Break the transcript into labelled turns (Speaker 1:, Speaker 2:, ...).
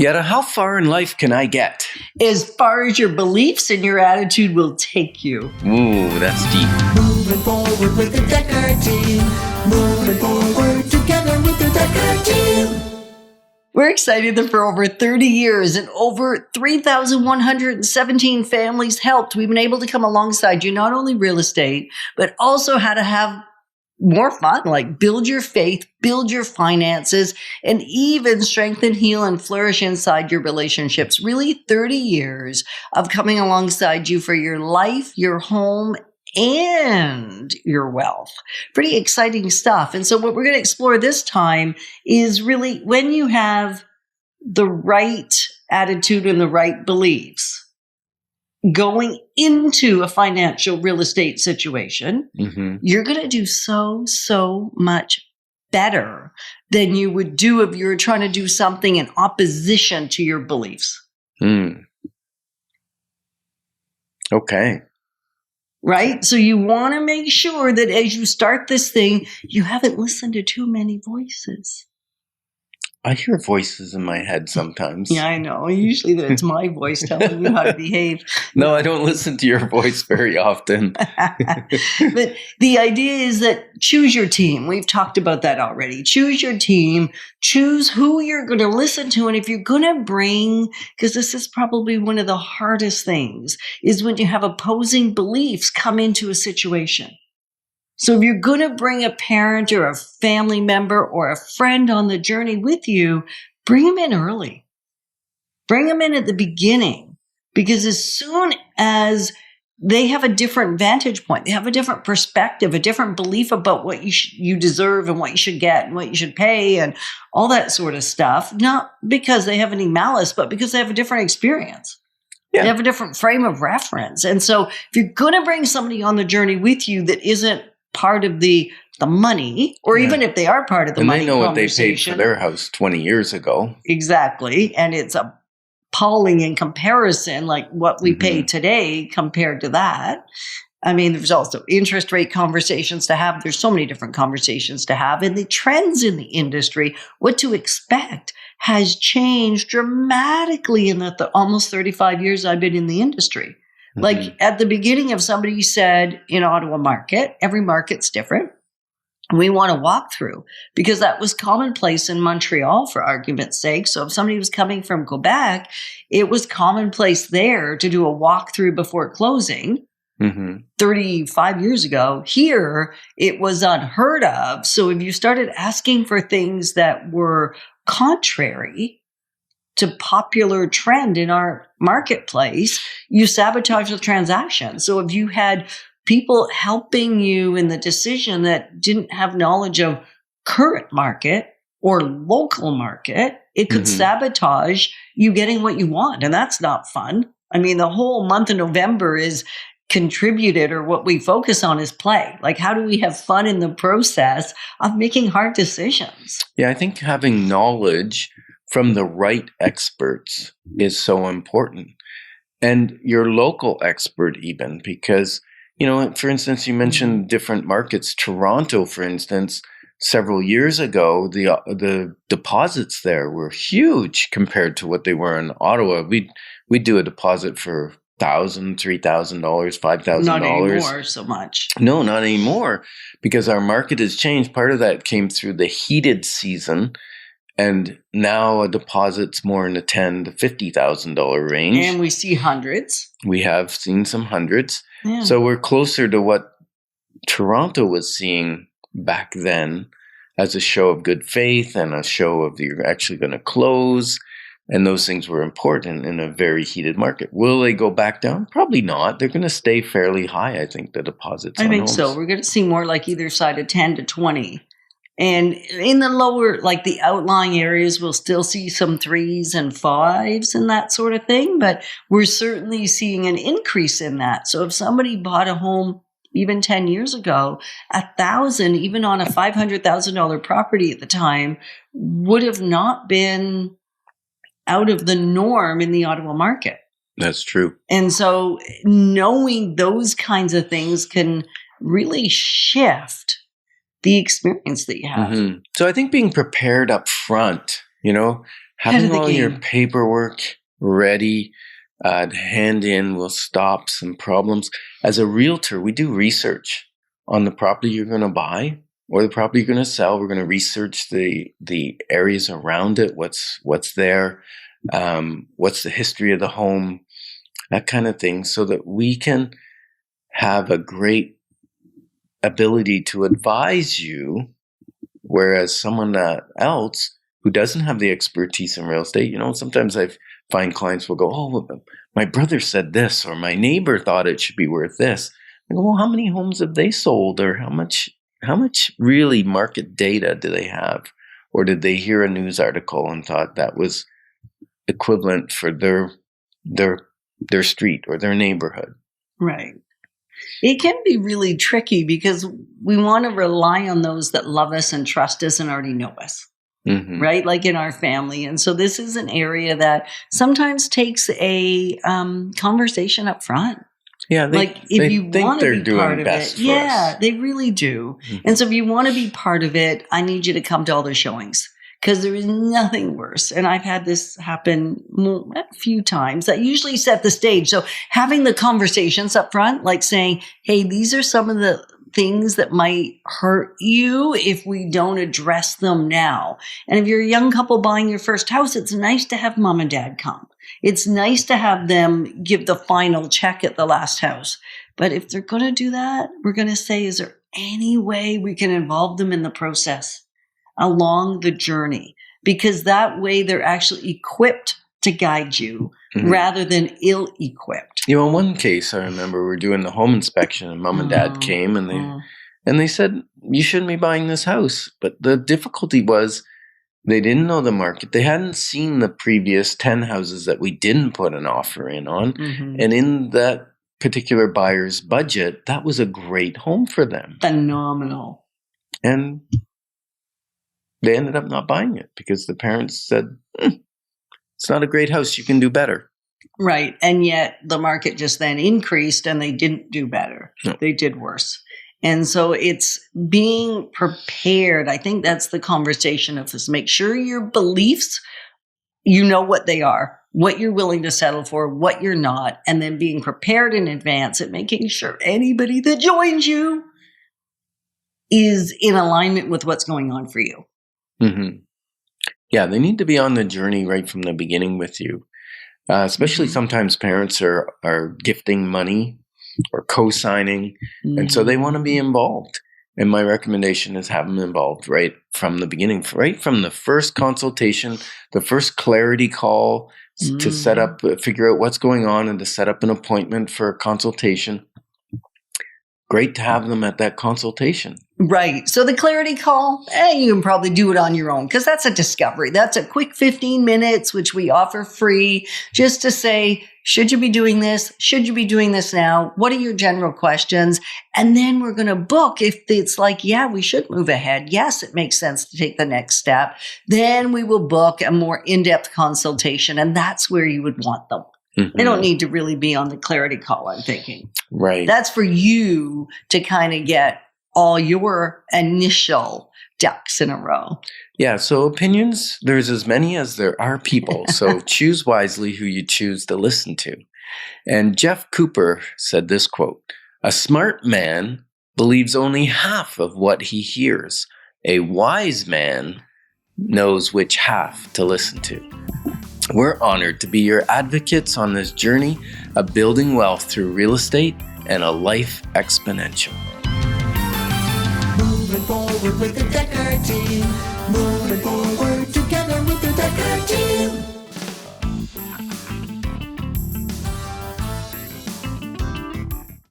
Speaker 1: Yetta, how far in life can I get?
Speaker 2: As far as your beliefs and your attitude will take you.
Speaker 1: Ooh, that's deep.
Speaker 3: Moving forward with the Decker team. Moving forward together with the Decker team.
Speaker 2: We're excited that for over 30 years and over 3,117 families helped, we've been able to come alongside you, not only real estate, but also how to have more fun, like build your faith, build your finances, and even strengthen, heal, and flourish inside your relationships. Really 30 years of coming alongside you for your life, your home, and your wealth. Pretty exciting stuff. And so what we're going to explore this time is really when you have the right attitude and the right beliefs going into a financial real estate situation, you're going to do so much better than you would do if you were trying to do something in opposition to your beliefs.
Speaker 1: Okay.
Speaker 2: Right? So you want to make sure that as you start this thing, you haven't listened to too many voices.
Speaker 1: I hear voices in my head sometimes.
Speaker 2: Yeah, I know. Usually it's my voice telling you how to behave.
Speaker 1: No, I don't listen to your voice very often.
Speaker 2: But the idea is that choose your team. We've talked about that already. Choose your team. Choose who you're going to listen to. And if you're going to bring, because this is probably one of the hardest things, is when you have opposing beliefs come into a situation. So if you're going to bring a parent or a family member or a friend on the journey with you, bring them in early. Bring them in at the beginning, because as soon as they have a different vantage point, they have a different perspective, a different belief about what you deserve and what you should get and what you should pay and all that sort of stuff, not because they have any malice, but because they have a different experience. Yeah. They have a different frame of reference. And so if you're going to bring somebody on the journey with you that isn't part of the money, or even if they are part of the money,
Speaker 1: and they know what they paid for their house 20 years ago.
Speaker 2: Exactly. And it's appalling in comparison, like what we pay today compared to that. I mean, there's also interest rate conversations to have. There's so many different conversations to have. And the trends in the industry, what to expect, has changed dramatically in the almost 35 years I've been in the industry. Like at the beginning of somebody said in Ottawa market, every market's different. We want to walk through, because that was commonplace in Montreal, for argument's sake. So if somebody was coming from Quebec, it was commonplace there to do a walkthrough before closing. 35 years ago. Here, it was unheard of. So if you started asking for things that were contrary to popular trend in our marketplace, you sabotage the transaction. So if you had people helping you in the decision that didn't have knowledge of current market or local market, it could sabotage you getting what you want. And that's not fun. I mean, the whole month of November is contributed, or what we focus on is play. Like, how do we have fun in the process of making hard decisions?
Speaker 1: Yeah, I think having knowledge from the right experts is so important. And your local expert even, because, for instance, you mentioned different markets. Toronto, for instance, several years ago, the deposits there were huge compared to what they were in Ottawa. We'd do a deposit for $1,000, $3,000, $5,000.
Speaker 2: Not anymore so much.
Speaker 1: No, not anymore, because our market has changed. Part of that came through the heated season. And now a deposit's more in the $10,000 to $50,000 range.
Speaker 2: And we see hundreds.
Speaker 1: We have seen some hundreds.
Speaker 2: Yeah.
Speaker 1: So we're closer to what Toronto was seeing back then, as a show of good faith and a show of you're actually going to close. And those things were important in a very heated market. Will they go back down? Probably not. They're going to stay fairly high, I think, the deposits.
Speaker 2: I think so. We're going to see more like either side of 10 to 20. And in the lower, like the outlying areas, we'll still see some 3s and 5s and that sort of thing. But we're certainly seeing an increase in that. So if somebody bought a home even 10 years ago, $1,000, even on a $500,000 property at the time, would have not been out of the norm in the Ottawa market.
Speaker 1: That's true.
Speaker 2: And so knowing those kinds of things can really shift the experience that you have.
Speaker 1: So I think being prepared up front, having all your paperwork ready, hand in will stop some problems. As a realtor, we do research on the property you're going to buy or the property you're going to sell. We're going to research the areas around it, what's there, what's the history of the home, that kind of thing, so that we can have a great ability to advise you, whereas someone else who doesn't have the expertise in real estate, sometimes I find clients will go, oh, my brother said this, or my neighbor thought it should be worth this. I go, well, how many homes have they sold, or how much really market data do they have? Or did they hear a news article and thought that was equivalent for their street or their neighborhood?
Speaker 2: Right. It can be really tricky because we want to rely on those that love us and trust us and already know us. Mm-hmm. Right? Like in our family. And so this is an area that sometimes takes a conversation up front.
Speaker 1: Yeah, if you want to be part of it,
Speaker 2: they really do. Mm-hmm. And so if you want to be part of it, I need you to come to all the showings, because there is nothing worse. And I've had this happen a few times that usually set the stage. So having the conversations up front, like saying, hey, these are some of the things that might hurt you if we don't address them now. And if you're a young couple buying your first house, it's nice to have mom and dad come. It's nice to have them give the final check at the last house. But if they're going to do that, we're going to say, is there any way we can involve them in the process along the journey? Because that way they're actually equipped to guide you rather than ill-equipped.
Speaker 1: In one case, I remember we were doing the home inspection and mom and dad came and they said, you shouldn't be buying this house. But the difficulty was they didn't know the market. They hadn't seen the previous 10 houses that we didn't put an offer in on. Mm-hmm. And in that particular buyer's budget, that was a great home for them.
Speaker 2: Phenomenal.
Speaker 1: And they ended up not buying it because the parents said, it's not a great house. You can do better.
Speaker 2: Right. And yet the market just then increased and they didn't do better. No. They did worse. And so it's being prepared. I think that's the conversation of this. Make sure your beliefs, you know what they are, what you're willing to settle for, what you're not, and then being prepared in advance and making sure anybody that joins you is in alignment with what's going on for you.
Speaker 1: Mm-hmm. Yeah, they need to be on the journey right from the beginning with you. Especially sometimes parents are gifting money or co-signing, and so they want to be involved. And my recommendation is have them involved right from the beginning, right from the first consultation, the first clarity call to set up, figure out what's going on and to set up an appointment for a consultation. Great to have them at that consultation.
Speaker 2: Right. So the clarity call, you can probably do it on your own because that's a discovery. That's a quick 15 minutes, which we offer free, just to say, should you be doing this? Should you be doing this now? What are your general questions? And then we're going to book if it's like, yeah, we should move ahead. Yes, it makes sense to take the next step. Then we will book a more in-depth consultation. And that's where you would want them. Mm-hmm. They don't need to really be on the clarity call, I'm thinking.
Speaker 1: Right.
Speaker 2: That's for you to kind of get all your initial ducks in a row.
Speaker 1: Yeah. So opinions, there's as many as there are people. So choose wisely who you choose to listen to. And Jeff Cooper said this quote, "A smart man believes only half of what he hears. A wise man knows which half to listen to." We're honored to be your advocates on this journey of building wealth through real estate and a life exponential.
Speaker 3: Moving forward with the Decker team. Moving forward.